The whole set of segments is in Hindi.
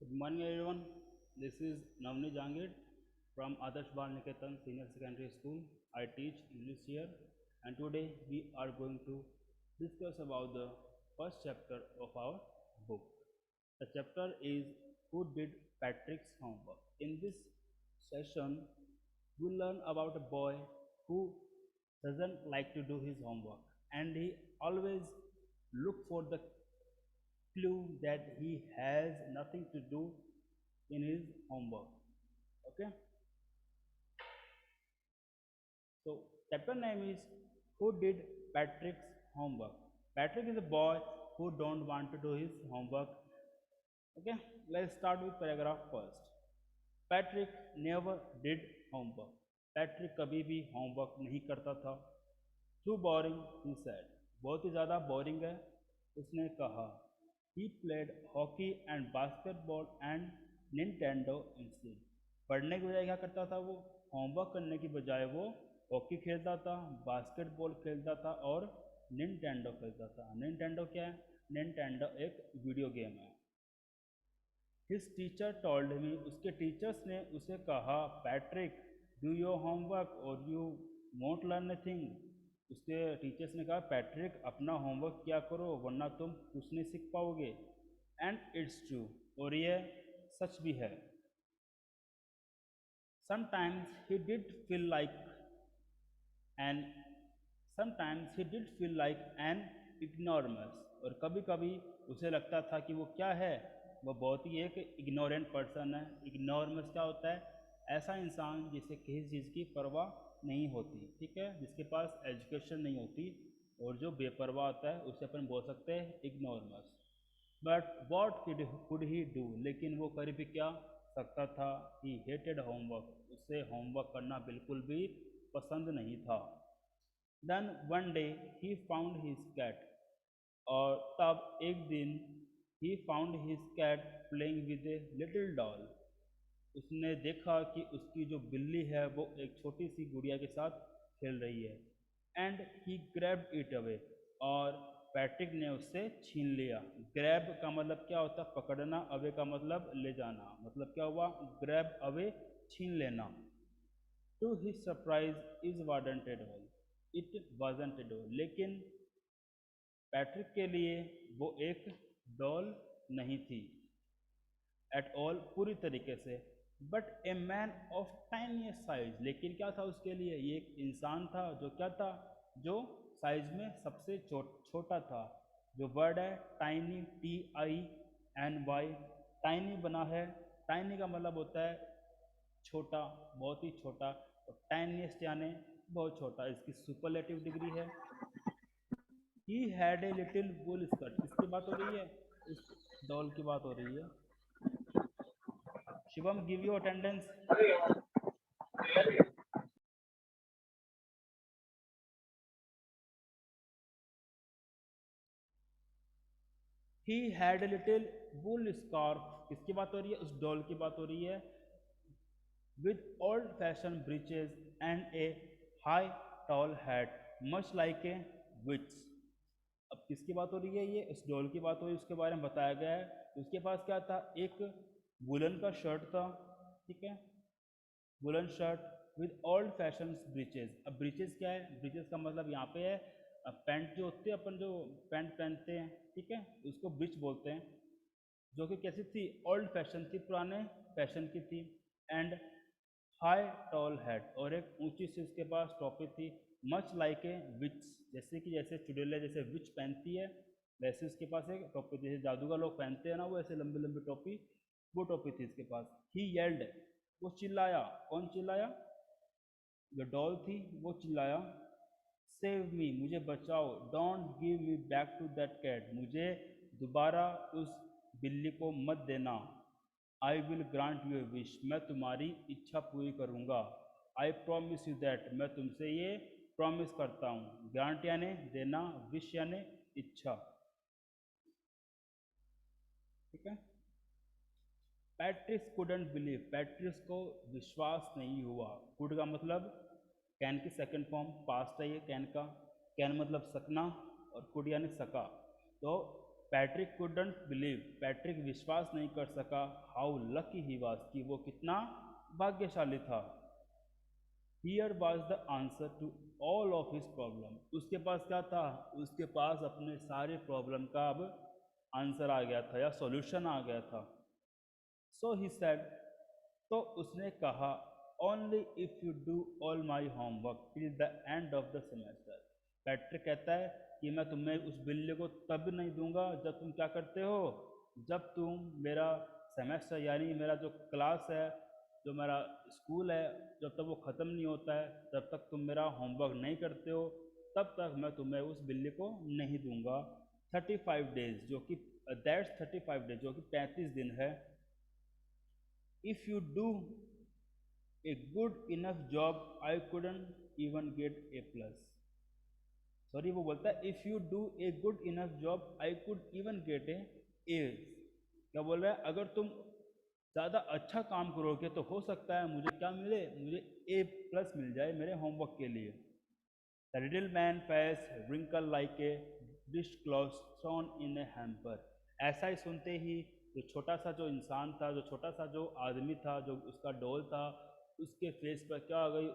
Good morning, everyone. This is Navni Jangid from Adarsh Bal Niketan Senior Secondary School. I teach English here, and today we are going to discuss about the first chapter of our book. The chapter is Who Did Patrick's Homework. In this session, we learn about a boy who doesn't like to do his homework, and he always look for the clue that he has nothing to do in his homework. Okay, so chapter name is Who Did Patrick's Homework. Patrick is a boy who don't want to do his homework. Okay, let's start with paragraph first. Patrick never did homework. Patrick कभी भी होमवर्क नहीं करता था. Too boring, he said. बहुत ही ज़्यादा बोरिंग है, उसने कहा. He played hockey and basketball and Nintendo instead. पढ़ने की बजाय क्या करता था वो? होमवर्क करने की बजाय वो हॉकी खेलता था, बास्केटबॉल खेलता था और निंटेंडो खेलता था. निंटेंडो क्या है? निंटेंडो एक वीडियो गेम है. हिज टीचर टोल्ड मी, उसके टीचर्स ने उसे कहा, पैट्रिक डू योर होमवर्क और यू वोंट लर्न थिंग. उसके टीचर्स ने कहा, पैट्रिक अपना होमवर्क किया करो वरना तुम कुछ नहीं सीख पाओगे. एंड इट्स ट्रू, और ये सच भी है. Sometimes he did feel like an sometimes he did feel like an ignoramus, और कभी कभी उसे लगता था कि वो क्या है, वो बहुत ही एक इग्नोरेंट पर्सन है. इग्नोरमस क्या होता है? ऐसा इंसान जिसे किसी चीज़ की परवाह नहीं होती, ठीक है, जिसके पास एजुकेशन नहीं होती और जो बेपरवाह होता है उसे अपन बोल सकते हैं ignoramus. But what could he do, लेकिन वो कर भी क्या सकता था? ही हेटेड होमवर्क, उसे होमवर्क करना बिल्कुल भी पसंद नहीं था. Then one day he found his cat, और तब एक दिन he found his cat playing with a little doll. उसने देखा कि उसकी जो बिल्ली है वो एक छोटी सी गुड़िया के साथ खेल रही है. And he grabbed it away, और पैट्रिक ने उससे छीन लिया. ग्रैब का मतलब क्या होता है? पकड़ना. अवे का मतलब ले जाना. मतलब क्या हुआ? ग्रैब अवे, छीन लेना. To his surprise it wasn't at all, it wasn't at all, लेकिन पैट्रिक के लिए वो एक डॉल नहीं थी एट ऑल, पूरी तरीके से. But a man of tiny size, लेकिन क्या था उसके लिए? ये एक इंसान था जो क्या था? जो साइज में सबसे छोटा था. जो वर्ड है टाइनी, TINY, टाइनी बना है. टाइनी का मतलब होता है छोटा, बहुत ही छोटा, और टाइनीस्ट यानी बहुत छोटा. इसकी सुपरलेटिव डिग्री है. He had a little wool skirt. किसकी बात हो रही है? इस डॉल की बात हो रही है. Shivam, give you attendance. He had a little wool scarf. किसकी बात हो रही है? उस डॉल की बात हो रही है. With old fashion breeches and a high tall hat much like a witch. अब किसकी बात हो रही है? ये इस डॉल की बात हो रही है, उसके बारे में बताया गया है. उसके पास क्या था? एक वुलन का शर्ट था, ठीक है, woollen shirt with old fashion breaches. अब ब्रीचेज क्या है? ब्रीचेज का मतलब यहाँ पे है पैंट जो होती है, अपन जो पैंट पहनते हैं, ठीक है, उसको ब्रीच बोलते हैं. जो कि कैसी थी? ओल्ड फैशन थी, पुराने फैशन की थी. एंड हाई टॉल हैट, और एक ऊंची सी उसके पास टोपी थी. मच लाइक ए विच, जैसे चुड़ैल जैसे विच पहनती है वैसे उसके पास एक टोपी, जैसे जादूगर लोग पहनते हैं ना, वो ऐसे लंबी लंबी टोपी, वो टोपी थी इसके पास. ही येल्ड, वो चिल्लाया. कौन चिल्लाया? जो डॉल थी वो चिल्लाया. सेव मी, मुझे बचाओ. Don't give me back to that cat, मुझे दोबारा उस बिल्ली को मत देना. I will grant you wish, मैं तुम्हारी इच्छा पूरी करूँगा. आई प्रॉमिस यू दैट, मैं तुमसे ये प्रॉमिस करता हूँ. ग्रांट यानी देना, विश यानी इच्छा, ठीक है. पैट्रिस कुडंट बिलीव, पैट्रिस को विश्वास नहीं हुआ. कुड का मतलब कैन की सेकंड फॉर्म, पास्ट है ये कैन का. कैन मतलब सकना और कुड यानी सका. तो पैट्रिक कुडंट बिलीव, पैट्रिक विश्वास नहीं कर सका, हाउ लकी ही वाज, कि वो कितना भाग्यशाली था। Here was the answer to all of his problem, उसके पास क्या था, उसके पास अपने सारे प्रॉब्लम का अब आंसर आ गया था या सॉल्यूशन आ गया था। सो ही सेड, तो उसने कहा, only if you do all my homework till the end of the semester. Patrick कहता है कि मैं तुम्हें उस बिल्ली को तब नहीं दूंगा जब तुम क्या करते हो, जब तुम मेरा सेमेस्टर यानी मेरा जो क्लास है, जो मेरा स्कूल है, जब तक वो ख़त्म नहीं होता है, जब तक तुम मेरा होमवर्क नहीं करते हो, तब तक मैं तुम्हें उस बिल्ली को नहीं दूंगा। 35 डेज, जो कि दैट्स 35 डेज, जो कि 35 दिन है। If you do a good enough job, I couldn't even get A+. Sorry, वो बोलता है if you do a good enough job I could even get ए। क्या बोल रहा है, अगर तुम ज़्यादा अच्छा काम करोगे तो हो सकता है मुझे क्या मिले, मुझे A+ मिल जाए मेरे होमवर्क के लिए। The little man face wrinkle like a dish cloth thrown in a hamper. ऐसा ही सुनते ही जो छोटा सा जो इंसान था, जो छोटा सा जो आदमी था, जो उसका डॉल था, उसके फेस पर क्या आ गई,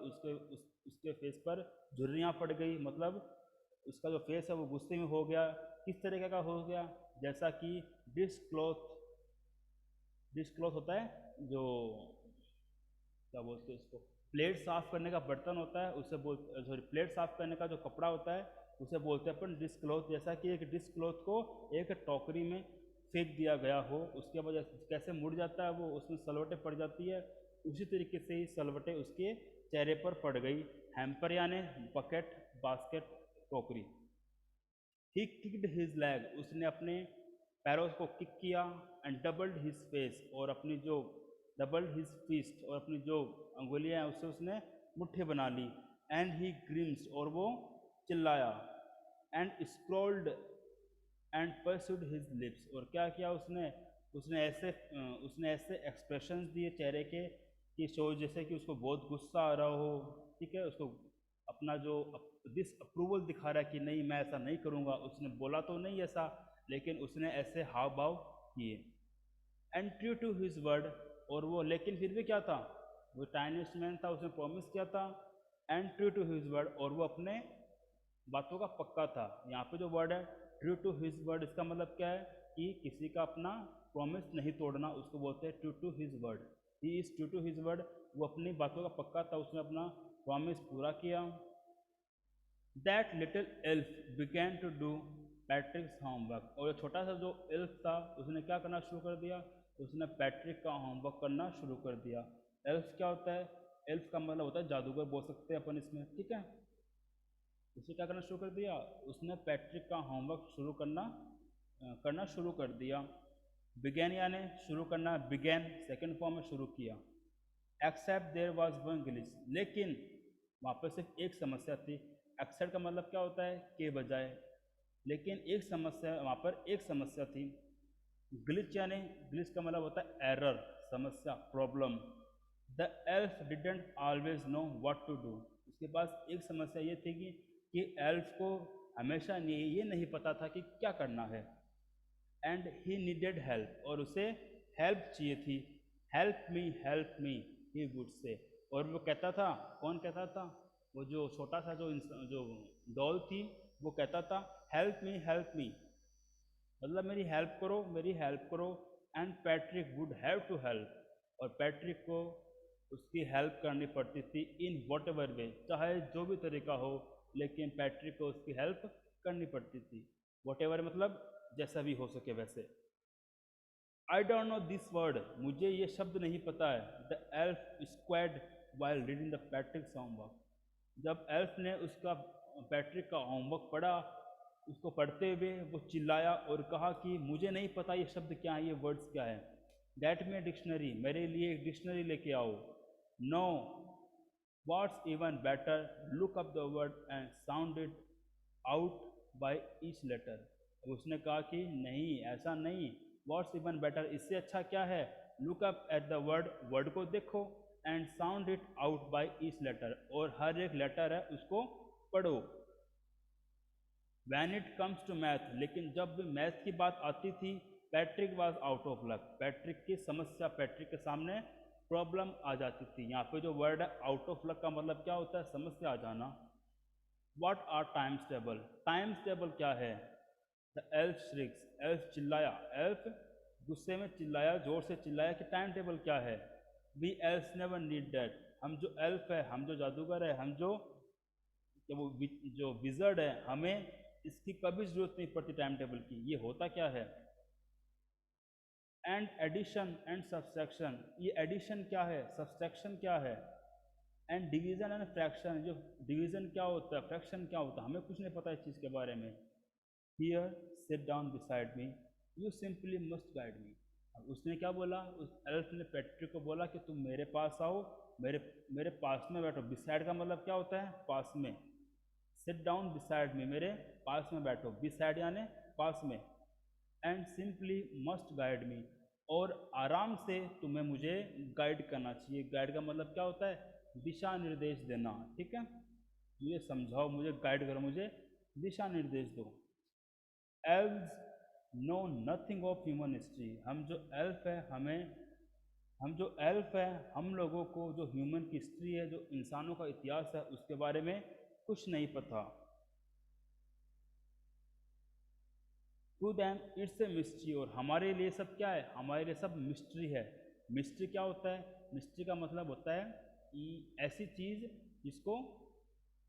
उसके फेस पर झुर्रियाँ पड़ गई, मतलब उसका जो फेस है वो गुस्से में हो गया। किस तरीके का हो गया, जैसा कि डिश क्लॉथ होता है, जो क्या बोलते हैं उसको, प्लेट साफ करने का बर्तन होता है, उसे बोलते, सॉरी, प्लेट साफ करने का जो कपड़ा होता है उसे बोलते हैं अपन डिश क्लॉथ। जैसा कि एक डिश क्लॉथ को एक टोकरी में फेंक दिया गया हो, उसके वजह से कैसे मुड़ जाता है वो, उसमें सलवटें पड़ जाती है, उसी तरीके से ही सलवटें उसके चेहरे पर पड़ गई। हैम्पर यानी बकेट, बास्केट, टोकरी। ही किक्ड हिज लेग, उसने अपने पैरों को किक किया। एंड डबल्ड हिज फेस, और अपनी जो डबल्ड हिज फिस्ट, और अपनी जो अंगुलियां हैं उससे उसने मुट्ठी बना ली। एंड ही ग्रिम्स, और वो चिल्लाया। And scrolled and pursued his lips, और क्या किया उसने, उसने ऐसे एक्सप्रेशंस दिए चेहरे के कि शो जैसे कि उसको बहुत गुस्सा आ रहा हो, ठीक है, उसको अपना जो डिस अप्रूवल दिखा रहा है कि नहीं मैं ऐसा नहीं करूँगा। उसने बोला तो नहीं ऐसा, लेकिन उसने ऐसे हाव भाव किए। And true to his word, और वो लेकिन फिर भी क्या था, वो टाइनिस्ट मैन था, उसने प्रॉमिस किया था। And true to his word, और वो अपने बातों का पक्का था। यहाँ पे जो वर्ड है ट्रू टू हिज वर्ड, इसका मतलब क्या है कि किसी का अपना प्रॉमिस नहीं तोड़ना, उसको बोलते हैं true to his word. He is true to his word, वो अपनी बातों का पक्का था, उसने अपना प्रॉमिस पूरा किया। That little elf began to do Patrick's homework, और छोटा सा जो एल्फ था उसने क्या करना शुरू कर दिया, उसने पैट्रिक का होमवर्क करना शुरू कर दिया। एल्फ क्या होता है, एल्फ का मतलब होता है जादूगर, बोल सकते हैं अपन इसमें, ठीक है। उसने क्या करना शुरू कर दिया, उसने पैट्रिक का होमवर्क करना शुरू कर दिया। बिगैन यानी शुरू करना, बिगैन सेकेंड फॉर्म में शुरू किया। Except there was one glitch, लेकिन वहाँ पर सिर्फ एक समस्या थी। एक्सेप्ट का मतलब क्या होता है, के बजाय, लेकिन एक समस्या, वहाँ पर एक समस्या थी। ग्लिच यानी, ग्लिच का मतलब होता है एरर, समस्या, problem. The elf didn't always know what to do, उसके पास एक समस्या ये थी कि एल्फ को हमेशा ये नहीं पता था कि क्या करना है। एंड ही नीडेड हेल्प, और उसे हेल्प चाहिए थी। Help me he would say, और वो कहता था, कौन कहता था, वो जो छोटा सा जो डॉल थी वो कहता था हेल्प मी, मतलब मेरी हेल्प करो, मेरी हेल्प करो। And Patrick would have to help, और पैट्रिक को उसकी हेल्प करनी पड़ती थी इन वॉट एवर वे, चाहे जो भी तरीका हो, लेकिन पैट्रिक को उसकी हेल्प करनी पड़ती थी। वॉट एवर मतलब जैसा भी हो सके वैसे। I don't know this word, मुझे ये शब्द नहीं पता है। The elf squad while reading the पैट्रिक्स homework, जब एल्फ ने उसका पैट्रिक का होमवर्क पढ़ा, उसको पढ़ते हुए वो चिल्लाया और कहा कि मुझे नहीं पता ये शब्द क्या है, ये वर्ड्स क्या है। गेट मी डिक्शनरी, मेरे लिए एक डिक्शनरी लेके आओ। No, what's even better, look up the word and sound it out by each letter. उसने कहा कि नहीं, ऐसा नहीं, व्हाट्स इवन बेटर, इससे अच्छा क्या है, look up at the word, word को देखो, and sound it out by each letter, और हर एक लेटर है उसको पढ़ो। When it comes to math, लेकिन जब भी मैथ की बात आती थी, Patrick was out of luck, Patrick की समस्या, पैट्रिक के सामने प्रॉब्लम आ जाती थी। यहाँ पे जो वर्ड है आउट ऑफ लक का मतलब क्या होता है, समस्या आ जाना। What are times table, times table क्या है? द एल्फ श्रिक्स, एल्फ चिल्लाया, एल्फ गुस्से में चिल्लाया, जोर से चिल्लाया कि टाइम टेबल क्या है? We elf never need that, हम जो एल्फ है, हम जो जादूगर है, हम जो जो विजर्ड है, हमें इसकी कभी जरूरत नहीं पड़ती टाइम टेबल की। ये होता क्या है? एंड एडिशन एंड सब्सट्रैक्शन, ये एडिशन क्या है, सब्सट्रैक्शन क्या है? एंड डिवीजन एंड फ्रैक्शन, जो डिवीजन क्या होता है, फ्रैक्शन क्या होता है, हमें कुछ नहीं पता इस चीज़ के बारे में। Here sit down beside me, you simply must guide me. अब उसने क्या बोला, उस एल्फ ने पैट्रिक को बोला कि तुम मेरे पास आओ, मेरे मेरे पास में बैठो। बिसाइड का मतलब क्या होता है, पास में। सिट डाउन बिसाइड मी, मेरे पास में बैठो, बिसाइड यानी पास में। And simply must guide me, और आराम से तुम्हें मुझे गाइड करना चाहिए। गाइड का मतलब क्या होता है, दिशा निर्देश देना, ठीक है। मुझे समझाओ, मुझे गाइड करो, मुझे दिशा निर्देश दो। Elves know nothing of human history, हम जो एल्फ है, हम जो एल्फ है, हम लोगों को जो ह्यूमन की हिस्ट्री है, जो इंसानों का इतिहास है, उसके बारे में कुछ नहीं पता। To them it's a mystery, और हमारे लिए सब क्या है, हमारे लिए सब मिस्ट्री है। मिस्ट्री क्या होता है, मिस्ट्री का मतलब होता है कि ऐसी चीज़ जिसको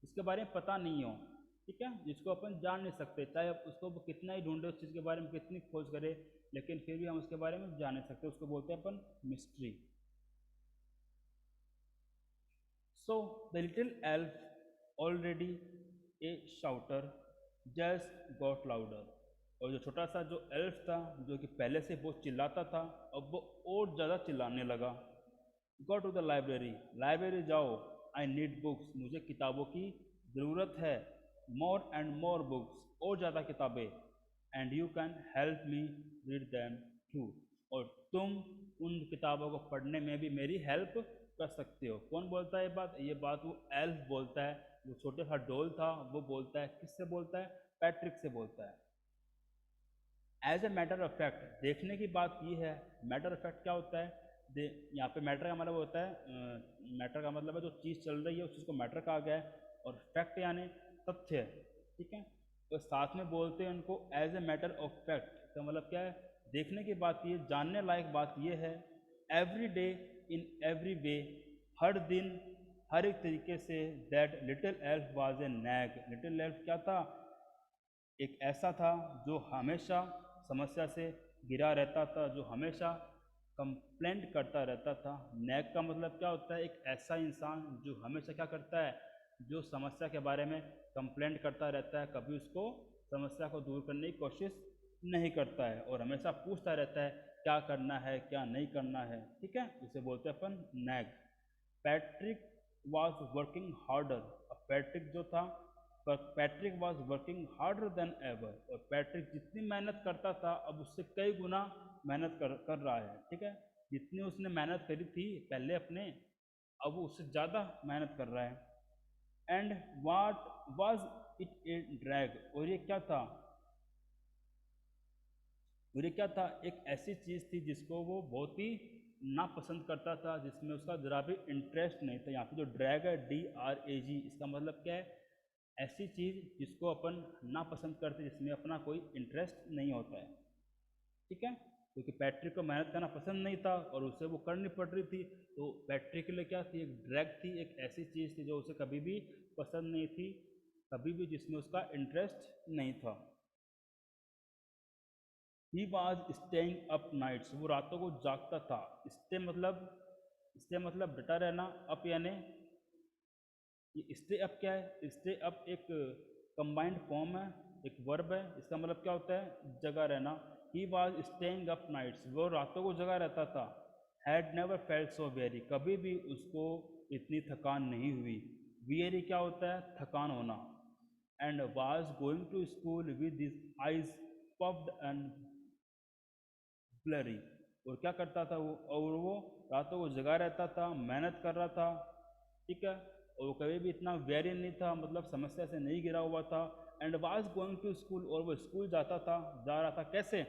इसके बारे में पता नहीं हो, ठीक है, जिसको अपन जान नहीं सकते, चाहे अब उसको कितना ही ढूंढे, उस चीज़ के बारे में कितनी खोज करे, लेकिन फिर भी हम उसके बारे में जान नहीं सकते, उसको बोलते हैं अपन mystery. So the little elf already a shouter just got louder, और जो छोटा सा जो एल्फ था, जो कि पहले से बहुत चिल्लाता था, अब वो और ज़्यादा चिल्लाने लगा। Go to the library, library जाओ। आई नीड बुक्स, मुझे किताबों की ज़रूरत है। मोर एंड मोर बुक्स, और ज़्यादा किताबें। And you can help me read them too, और तुम उन किताबों को पढ़ने में भी मेरी हेल्प कर सकते हो। कौन बोलता है ये बात? ये बात वो एल्फ बोलता है, वो छोटे सा डोल था, वो बोलता है। किससे बोलता है? पैट्रिक से बोलता है। As a matter of fact, देखने की बात ये है, मैटर ऑफ फैक्ट क्या होता है? यहाँ पे मैटर का मतलब होता है, मैटर का मतलब है जो चीज़ चल रही है उस चीज़ को मैटर कहा गया है, और फैक्ट यानी तथ्य, ठीक है। तो साथ में बोलते हैं उनको as a matter of fact, का मतलब क्या है? देखने की बात ये, जानने लायक बात ये है। Every day in every way, हर दिन हर एक तरीके से। That little elf was a nag, little elf क्या था? एक ऐसा था जो हमेशा समस्या से घिरा रहता था, जो हमेशा कंप्लेंट करता रहता था। नैग का मतलब क्या होता है? एक ऐसा इंसान जो हमेशा क्या करता है, जो समस्या के बारे में कंप्लेंट करता रहता है, कभी उसको समस्या को दूर करने की कोशिश नहीं करता है, और हमेशा पूछता रहता है क्या करना है, क्या नहीं करना है, ठीक है। इसे बोलते हैं अपन nag. Patrick was working harder, अब पैट्रिक जो था, पर Patrick was working harder than ever, और पैट्रिक जितनी मेहनत करता था, अब उससे कई गुना मेहनत कर रहा है, ठीक है। जितनी उसने मेहनत करी थी पहले अपने, अब वो उससे ज़्यादा मेहनत कर रहा है। And what was it A drag, और ये क्या था? और ये क्या था? एक ऐसी चीज़ थी जिसको वो बहुत ही नापसंद करता था, जिसमें उसका ज़रा भी इंटरेस्ट नहीं था। यहाँ पे जो ड्रैग है, DRAG, इसका मतलब क्या है? ऐसी चीज़ जिसको अपन नापसंद करते, जिसमें अपना कोई इंटरेस्ट नहीं होता है, ठीक है। क्योंकि पैट्रिक को मेहनत करना पसंद नहीं था और उसे वो करनी पड़ रही थी, तो पैट्रिक के लिए क्या थी? एक ड्रैग थी, एक ऐसी चीज़ थी जो उसे कभी भी पसंद नहीं थी, कभी भी जिसमें उसका इंटरेस्ट नहीं था। He was staying up nights, वो रातों को जागता था। स्टे मतलब डटा रहना, अप यानी, ये स्टे अप क्या है? स्टे अप एक कंबाइंड फॉर्म है, एक वर्ब है। इसका मतलब क्या होता है? जगा रहना। He was staying up nights, वो रातों को जगा रहता था। Had never felt so very, कभी भी उसको इतनी थकान नहीं हुई। वियरी क्या होता है? थकान होना। And was going to school with his eyes puffed and blurry, और क्या करता था वो? और वो रातों को जगा रहता था, मेहनत कर रहा था, ठीक है। और वो कभी भी इतना वेरियन नहीं था, मतलब समस्या से नहीं गिरा हुआ था। And was going to school, और वो स्कूल जा रहा था कैसे,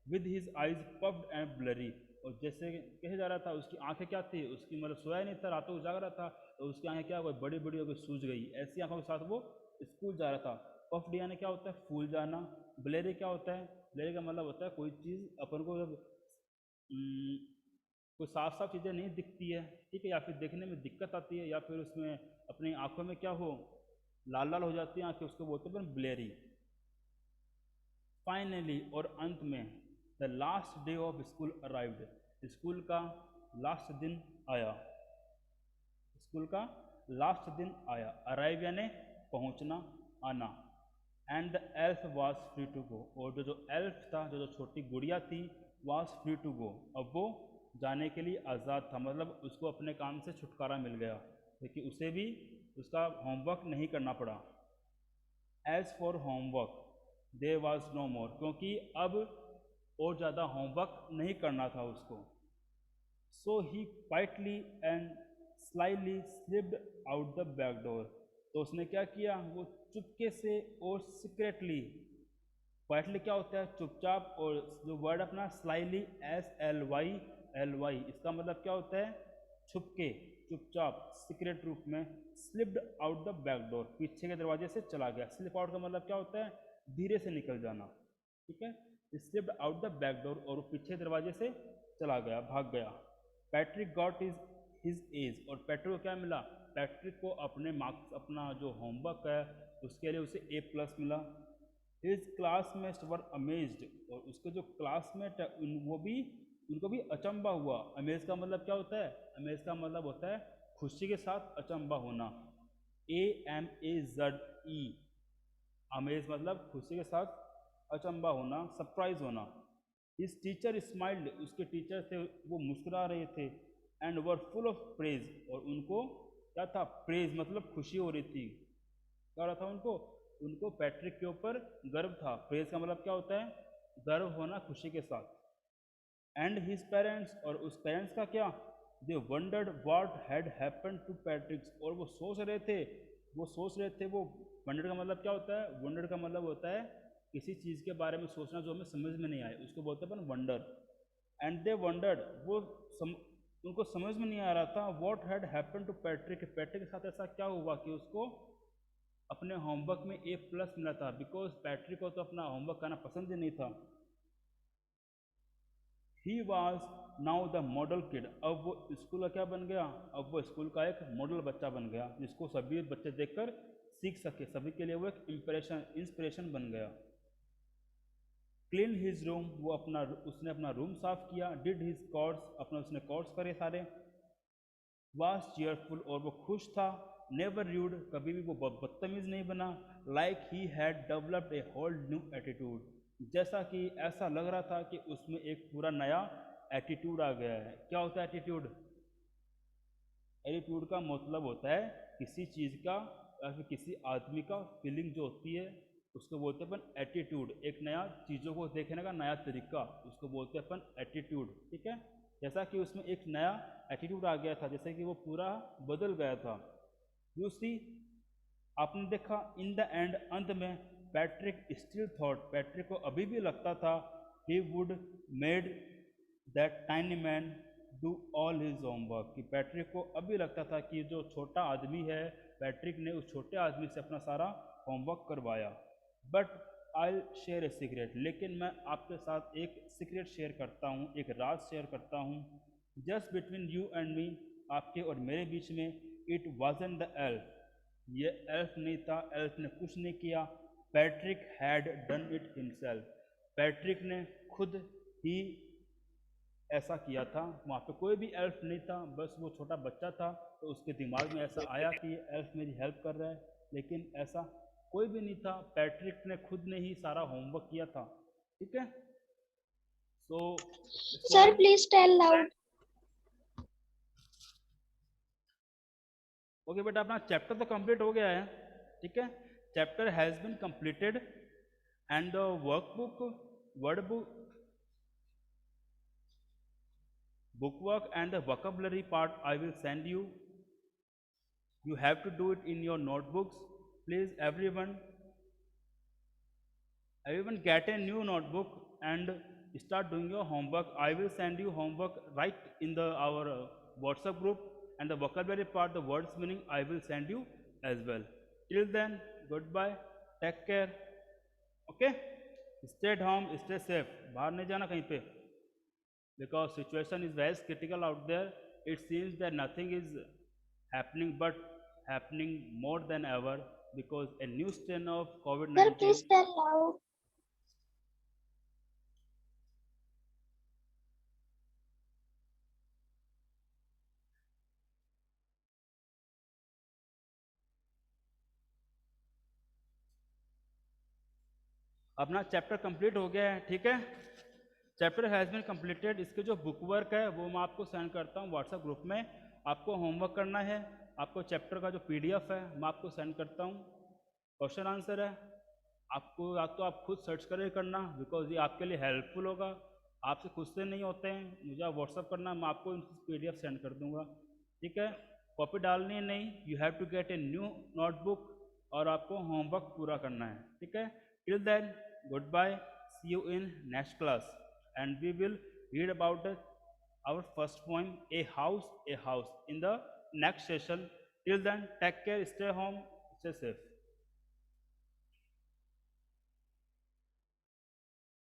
with his eyes puffed and blurry, और जैसे कैसे जा रहा था, उसकी आंखें क्या थी, उसकी मतलब सोया नहीं था, रातों को जाग रहा था, तो उसकी आंखें क्या हो गई, बड़ी बड़ी हो गई, सूज गई, ऐसी आंखों के साथ वो स्कूल जा रहा था। पफ्ड यानी क्या होता है, फूल जाना। ब्लरी क्या होता है, ब्लरी का मतलब होता है कोई चीज़ अपन को जब कोई साफ साफ चीज़ें नहीं दिखती है, ठीक है, या फिर देखने में दिक्कत आती है, या फिर उसमें अपनी आंखों में क्या हो, लाल लाल हो जाती है आंखें, उसको बोलते हैं ब्लेरी। फाइनली, और अंत में, the last day of school arrived, school का लास्ट दिन आया, स्कूल का लास्ट दिन आया, अराइव यानी पहुंचना, आना। And the elf was free to go, और जो एल्फ था, जो छोटी गुड़िया थी, वॉज फ्री टू गो, अब वो जाने के लिए आज़ाद था, मतलब उसको अपने काम से छुटकारा मिल गया, क्योंकि उसे भी उसका होमवर्क नहीं करना पड़ा। As for homework there was no more, क्योंकि अब और ज़्यादा होमवर्क नहीं करना था उसको। So he quietly and slyly slipped out the back door, तो उसने क्या किया, वो चुपके से और सीक्रेटली, क्वाइटली क्या होता है चुपचाप, और जो वर्ड अपना स्लाइली, SLY, इसका मतलब क्या होता है छुपके, चुपचाप, सीक्रेट रूप में। Slipped out the back door, पीछे के दरवाजे से चला गया। स्लिप आउट का मतलब क्या होता है, धीरे से निकल जाना, ठीक है। Slipped out the back door, और वो पीछे दरवाजे से चला गया, भाग गया। Patrick got is his age, और पैट्रिक को क्या मिला, पैट्रिक को अपने मार्क्स, अपना जो होमवर्क है उसके लिए उसे A+ मिला। हिज क्लासमेट्स वर अमेज्ड, और उसके जो क्लासमेट है उनको भी अचंबा हुआ। अमेज का मतलब क्या होता है, अमेज का मतलब होता है खुशी के साथ अचंबा होना, AMAZE, अमेज मतलब खुशी के साथ अचंबा होना, सरप्राइज होना। इस टीचर स्माइल्ड, उसके टीचर थे वो मुस्कुरा रहे थे। And were full of praise, और उनको क्या था, प्रेज मतलब खुशी हो रही थी, क्या हो रहा था उनको, उनको पैट्रिक के ऊपर गर्व था। प्रेज का मतलब क्या होता है, गर्व होना खुशी के साथ। एंड हिज पेरेंट्स, और उस पेरेंट्स का क्या, they wondered what had happened to Patrick's, और वो सोच रहे थे, वो वंडर का मतलब क्या होता है, वंडर का मतलब होता है किसी चीज़ के बारे में सोचना जो हमें समझ में नहीं आए, उसको बोलते हैं अपन वंडर। एंड दे वंडर्ड, उनको समझ में नहीं आ रहा था, what had happened to Patrick, Patrick के साथ ऐसा क्या हुआ कि उसको अपने होमवर्क में A+ मिला था, बिकॉज पैट्रिक को तो अपना होमवर्क करना पसंद ही नहीं था। He was now the model kid, अब वो स्कूल का क्या बन गया, अब वो स्कूल का एक मॉडल बच्चा बन गया, जिसको सभी बच्चे देखकर सीख सके, सभी के लिए वो एक इंस्पिरेशन बन गया। क्लीन हिज रूम, उसने अपना रूम साफ किया। डिड हिज कोर्स, अपना उसने कोर्स करे सारे। वाज चीयरफुल, और वो खुश था। नेवर र्यूड, कभी भी वो बदतमीज नहीं बना। Like he had developed a whole new attitude, जैसा कि ऐसा लग रहा था कि उसमें एक पूरा नया एटीट्यूड आ गया है। क्या होता है एटीट्यूड, एटीट्यूड का मतलब होता है किसी चीज़ का या फिर किसी आदमी का फीलिंग जो होती है, उसको बोलते हैं अपन एटीट्यूड। एक नया चीज़ों को देखने का नया तरीका, उसको बोलते हैं अपन एटीट्यूड, ठीक है। जैसा कि उसमें एक नया एटीट्यूड आ गया था, जैसे कि वो पूरा बदल गया था। दूसरी, आपने देखा इन द एंड, अंत में, पैट्रिक स्टिल थॉट, पैट्रिक को अभी भी लगता था, he would made that tiny man do all his homework, कि पैट्रिक को अभी लगता था कि जो छोटा आदमी है, पैट्रिक ने उस छोटे आदमी से अपना सारा होमवर्क करवाया। But I share a secret, लेकिन मैं आपके साथ एक सीक्रेट शेयर करता हूँ, एक राज शेयर करता हूँ। Just between you and me, आपके और मेरे बीच में। इट वॉजन द एल्फ, ये एल्फ नहीं था, एल्फ ने कुछ नहीं किया। Patrick had done it himself, Patrick ने खुद ही ऐसा किया था। वहाँ पे कोई भी एल्फ नहीं था, बस वो छोटा बच्चा था, तो उसके दिमाग में ऐसा आया कि ये एल्फ मेरी हेल्प कर रहा है, लेकिन ऐसा कोई भी नहीं था। पैट्रिक ने खुद ने ही सारा होमवर्क किया था, ठीक है। सो Sir, please tell loud. Okay बेटा, अपना चैप्टर तो कंप्लीट हो गया है, ठीक है। Chapter has been completed and the workbook, word bookwork and the vocabulary part I will send you. You have to do it in your notebooks. Please everyone Everyone get a new notebook and start doing your homework. I will send you homework right in the our WhatsApp group, and the vocabulary part, the words meaning, I will send you as well. Till then, goodbye, take care. Okay, stay at home, stay safe. बाहर नहीं जाना कहीं पे, because situation is very critical out there. It seems that nothing is happening, but happening more than ever, because a new strain of Sir, COVID-19. please tell loud. अपना चैप्टर कंप्लीट हो गया है, ठीक है, चैप्टर हैज़ बीन कंप्लीटेड। इसके जो बुक वर्क है वो मैं आपको सेंड करता हूँ व्हाट्सएप ग्रुप में। आपको होमवर्क करना है, आपको चैप्टर का जो पीडीएफ है मैं आपको सेंड करता हूँ। क्वेश्चन आंसर है, आपको या तो आप खुद सर्च करके करना, बिकॉज ये आपके लिए हेल्पफुल होगा। आपसे खुद से नहीं होते हैं, मुझे आप व्हाट्सअप करना, मैं आपको पीडीएफ सेंड कर दूंगा, ठीक है। कॉपी डालनी है नहीं, you have to get a new notebook, और आपको होमवर्क पूरा करना है, ठीक है। Till then, goodbye, see you in next class, and we will read about our first poem, a house, in the next session. Till then, take care, stay home, stay safe.